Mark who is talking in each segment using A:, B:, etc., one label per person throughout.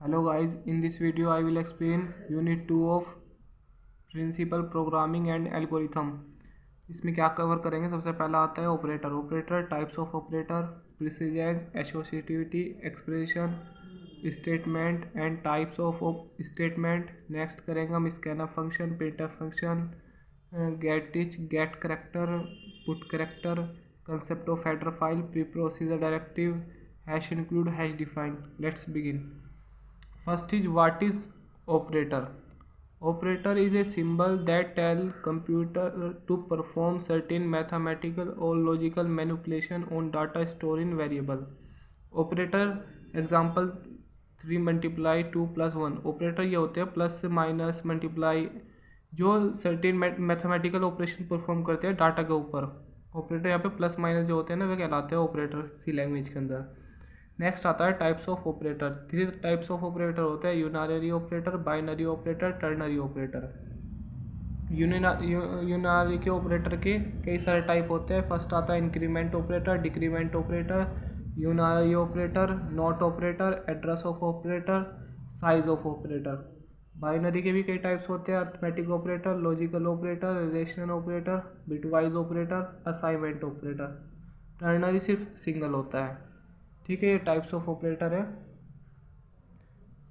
A: Hello guys, in this video I will explain unit 2 of principle programming and algorithm. इसमें क्या cover करेंगे? सबसे पहला आता है operator types of operator, precision, associativity, expression, statement and types of statement. Next करेंगे हम scanf function, printf function, गेट इच, get character, put character, concept of header file, pre procedure directive, hash include, hash define. Let's begin. First is what is operator. Operator is a symbol that tell computer to perform certain mathematical or logical manipulation on data stored in variable. Operator example 3 multiply 2 plus 1। Operator ये होते हैं plus minus multiply, जो certain mathematical operation perform करते हैं data के ऊपर। Operator यहाँ पे प्लस माइनस जो होते हैं ना वे कहलाते हैं ऑपरेटर सी लैंग्वेज के अंदर। नेक्स्ट आता है types of operator. 3 types of operator होते हैं: unary operator, binary operator, ternary operator. Unary के ऑपरेटर के कई सारे टाइप होते हैं। फर्स्ट आता है increment operator, decrement operator, unary operator, not operator, address of operator, size of operator. Binary के भी कई टाइप्स होते हैं: arithmetic operator, logical operator, relational operator, bitwise operator, assignment operator. Ternary सिर्फ सिंगल होता है। ठीक है, ये टाइप्स ऑफ ऑपरेटर है।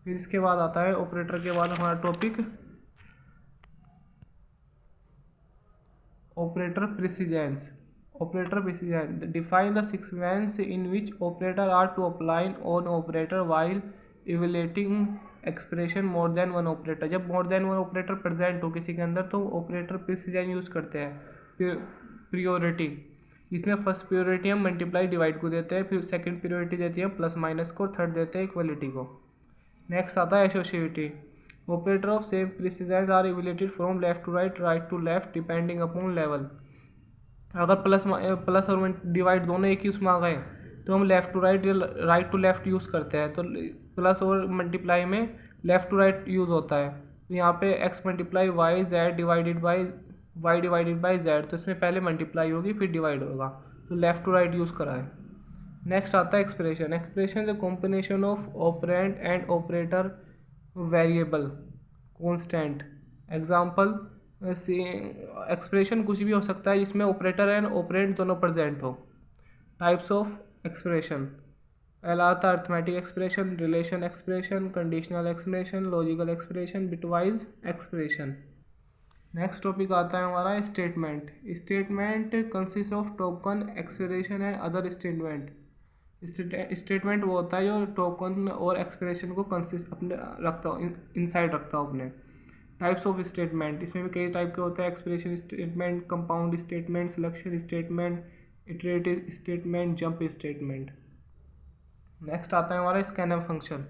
A: फिर इसके बाद आता है ऑपरेटर के बाद हमारा topic operator precedence. Operator precedence define the sequence in which operator are to apply on operator while evaluating expression more than one operator. जब more than one operator present हो किसी के अंदर तो ऑपरेटर प्रिसिजेंस यूज करते हैं। प्रियोरिटी, इसमें first purity हम मल्टीप्लाई डिवाइड को देते हैं, फिर सेकंड प्योरिटी देती है प्लस माइनस को, थर्ड देते हैं इक्वलिटी को। नेक्स्ट आता है associativity. Operator of same precedence are evaluated from left to right, right to left depending upon level. अगर प्लस और डिवाइड दोनों एक ही उसमें आ गए तो हम लेफ्ट टू राइट या राइट टू लेफ्ट यूज़ करते हैं। तो प्लस और मल्टीप्लाई में लेफ्ट टू राइट यूज़ होता है। तो यहाँ पे X multiply Y Z divided by y divided by Z, तो इसमें पहले मल्टीप्लाई होगी फिर डिवाइड होगा, तो लेफ्ट टू राइट यूज़ करा है। नेक्स्ट आता है expression. Expression the combination of operand and operator variable constant. Example, expression कुछ भी हो सकता है जिसमें ऑपरेटर एंड ऑपरेंड दोनों प्रेजेंट हो। टाइप्स ऑफ एक्सप्रेशन, पहला आता है arithmetic expression, relation expression, conditional expression, logical expression, bitwise expression. Next topic आता है हमारा statement. Statement consist of token, expression and other statement. Statement वो होता है जो टोकन और एक्सप्रेशन को कंसिस्ट अपने रखता हो, इनसाइड रखता हो अपने। टाइप्स ऑफ स्टेटमेंट, इसमें भी कई टाइप के होते हैं: expression statement, compound statement, selection statement, iterative statement, jump statement. Next आता है हमारा scanf function.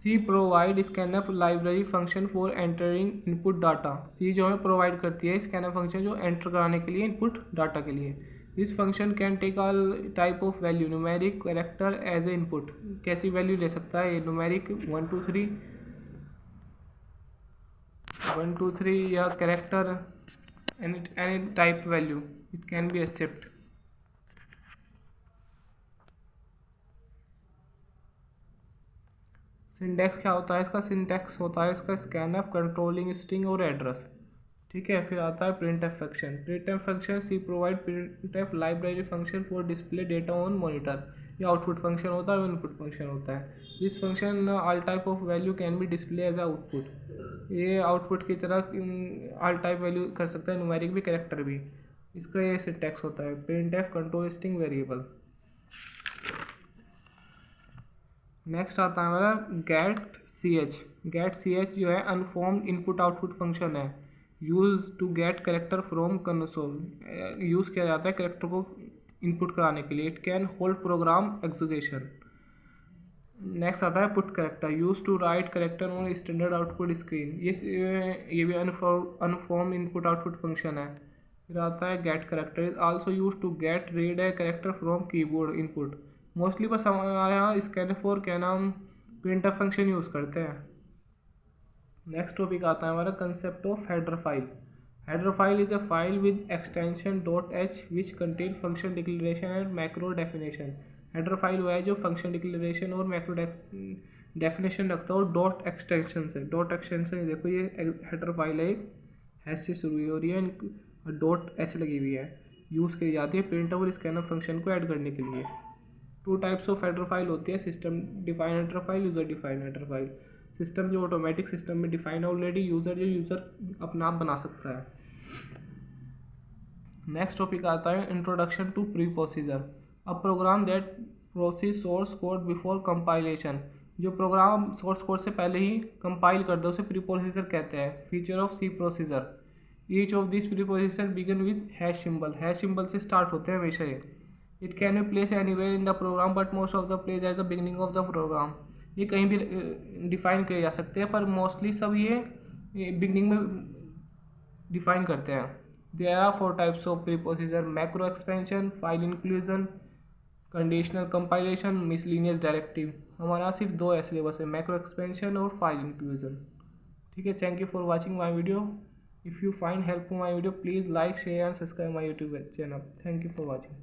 A: C provide scanf library function for entering input data. C जो है प्रोवाइड करती है स्कैनफ फंक्शन जो एंटर कराने के लिए इनपुट डाटा के लिए। This function can take all type of value, numeric, character as a input. कैसी वैल्यू ले सकता है ये? न्यूमेरिक 1 2 3 या character, any type value it can be accept. Syntax क्या होता है इसका? सिंटैक्स होता है इसका स्कैनफ, कंट्रोलिंग स्ट्रिंग और एड्रेस। ठीक है, फिर आता है printf function. Printf function C provide printf library function for display data on monitor. ये आउटपुट फंक्शन होता है और इनपुट फंक्शन होता है। This function all type of value can be display as output. ये आउटपुट की तरह ऑल टाइप वैल्यू कर सकता है, न्यूमेरिक भी कैरेक्टर भी। इसका ये सिंटैक्स होता है printf control string variable. Next आता है हमारा get C H. Get C H जो है अनफॉर्म्ड इनपुट आउटपुट फंक्शन है, use to get character from console. Use किया जाता है करेक्टर को इनपुट कराने के लिए। It can hold program execution. Next आता है put character, use to write character on standard output screen. ये भी अनफॉर्म इनपुट आउटपुट फंक्शन है। फिर आता है get character, is also use to get read a character from keyboard input. Mostly बस हमारे यहाँ स्कैनफ और क्या नाम प्रिंटफ फंक्शन यूज़ करते हैं। नेक्स्ट टॉपिक आता है हमारा concept of header file. Header file is a file with extension .h which contain function declaration and macro definition. Header file वो है जो फंक्शन डिक्लेरेशन और मैक्रो डेफिनेशन रखता हूँ डॉट एक्सटेंशन से। डॉट एक्सटेंशन देखो ये हेडर फाइल है, हैश से शुरू हो रही है, डॉट एच लगी हुई है, यूज़ की जाती है प्रिंटेबल स्कैनर फंक्शन को ऐड करने के लिए। Two types of header file होती है, system define header file, user define header file. System जो ऑटोमेटिक सिस्टम में डिफाइन है ऑलरेडी, यूज़र जो यूज़र अपना आप बना सकता है। नेक्स्ट टॉपिक आता है introduction to pre procedure. A program that process source code before compilation. जो प्रोग्राम सोर्स कोड से पहले ही कंपाइल कर दो उसे प्री प्रोसीजर कहते हैं। Feature of C procedure, each of this pre procedure begin with hash symbol. Hash symbol से start होते हैं हमेशा ये। It can be place anywhere in the program but most of the place at the beginning of the program. ये कहीं भी define किए जा सकते हैं पर मोस्टली सब ये बिगिनिंग में डिफाइन करते हैं। There are 4 types of pre procedure: macro expansion, file inclusion, conditional compilation, miscellaneous directive. हमारा सिर्फ 2 है सिलेबस है, मैक्रो एक्सपेंशन और फाइल इंक्लूजन। ठीक है, thank you for watching my video. If you find helpful my video please like share and subscribe my YouTube channel. Thank you for watching.